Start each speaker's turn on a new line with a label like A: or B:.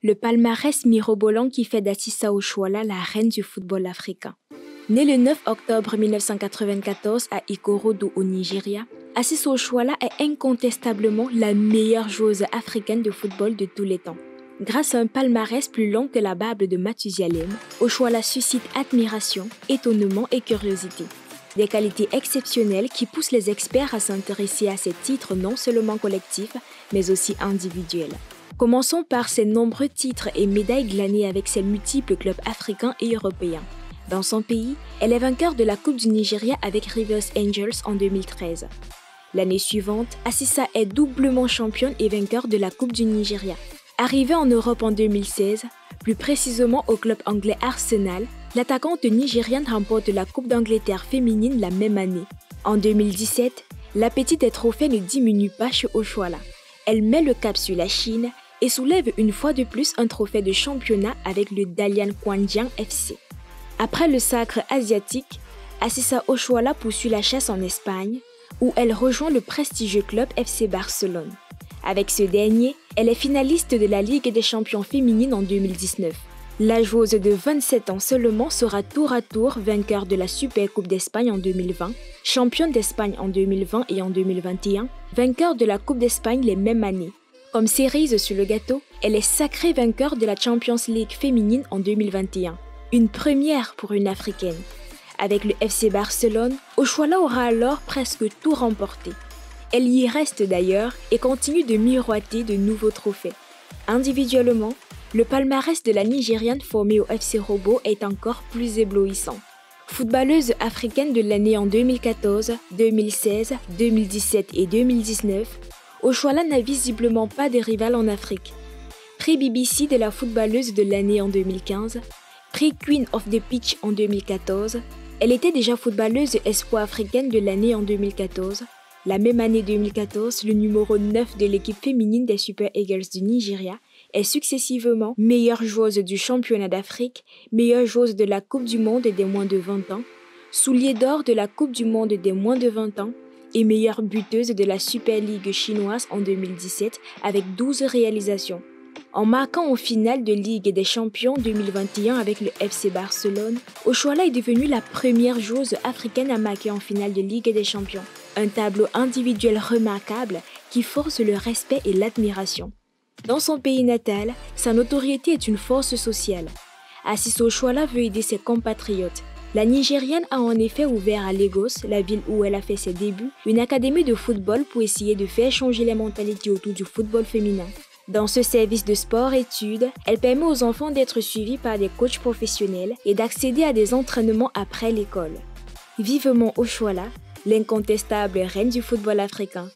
A: le palmarès mirobolant qui fait d'Assissa Oshoala la reine du football africain. Née le 9 octobre 1994 à Ikorodu au Nigeria, Assissa Oshoala est incontestablement la meilleure joueuse africaine de football de tous les temps. Grâce à un palmarès plus long que la Bible de Mathusalem, Oshoala suscite admiration, étonnement et curiosité. Des qualités exceptionnelles qui poussent les experts à s'intéresser à ces titres non seulement collectifs, mais aussi individuels. Commençons par ses nombreux titres et médailles glanées avec ses multiples clubs africains et européens. Dans son pays, elle est vainqueur de la Coupe du Nigeria avec Rivers Angels en 2013. L'année suivante, Assissa est doublement championne et vainqueur de la Coupe du Nigeria. Arrivée en Europe en 2016, plus précisément au club anglais Arsenal, l'attaquante nigériane remporte la Coupe d'Angleterre féminine la même année. En 2017, l'appétit des trophées ne diminue pas chez Oshoala. Elle met le cap sur la Chine et soulève une fois de plus un trophée de championnat avec le Dalian Quanjian FC. Après le sacre asiatique, Assissa Oshoala poursuit la chasse en Espagne, où elle rejoint le prestigieux club FC Barcelone. Avec ce dernier, elle est finaliste de la Ligue des champions féminines en 2019. La joueuse de 27 ans seulement sera tour à tour vainqueur de la Super Coupe d'Espagne en 2020, championne d'Espagne en 2020 et en 2021, vainqueur de la Coupe d'Espagne les mêmes années. Comme cerise sur le gâteau, elle est sacrée vainqueur de la Champions League féminine en 2021. Une première pour une Africaine. Avec le FC Barcelone, Oshoala aura alors presque tout remporté. Elle y reste d'ailleurs et continue de miroiter de nouveaux trophées. Individuellement, le palmarès de la Nigériane formée au FC Robo est encore plus éblouissant. Footballeuse africaine de l'année en 2014, 2016, 2017 et 2019, Oshoala n'a visiblement pas de rival en Afrique. Prix BBC de la footballeuse de l'année en 2015, prix Queen of the Pitch en 2014, elle était déjà footballeuse espoir africaine de l'année en 2014. La même année 2014, le numéro 9 de l'équipe féminine des Super Eagles du Nigeria est successivement meilleure joueuse du championnat d'Afrique, meilleure joueuse de la Coupe du Monde des moins de 20 ans, soulier d'or de la Coupe du Monde des moins de 20 ans et meilleure buteuse de la Super League chinoise en 2017 avec 12 réalisations. En marquant au final de Ligue des Champions 2021 avec le FC Barcelone, Oshoala est devenue la première joueuse africaine à marquer en finale de Ligue des Champions. Un tableau individuel remarquable qui force le respect et l'admiration. Dans son pays natal, sa notoriété est une force sociale. Assissa Oshoala veut aider ses compatriotes. La Nigériane a en effet ouvert à Lagos, la ville où elle a fait ses débuts, une académie de football pour essayer de faire changer les mentalités autour du football féminin. Dans ce service de sport-études, elle permet aux enfants d'être suivis par des coachs professionnels et d'accéder à des entraînements après l'école. Vivement Oshoala, l'incontestable reine du football africain.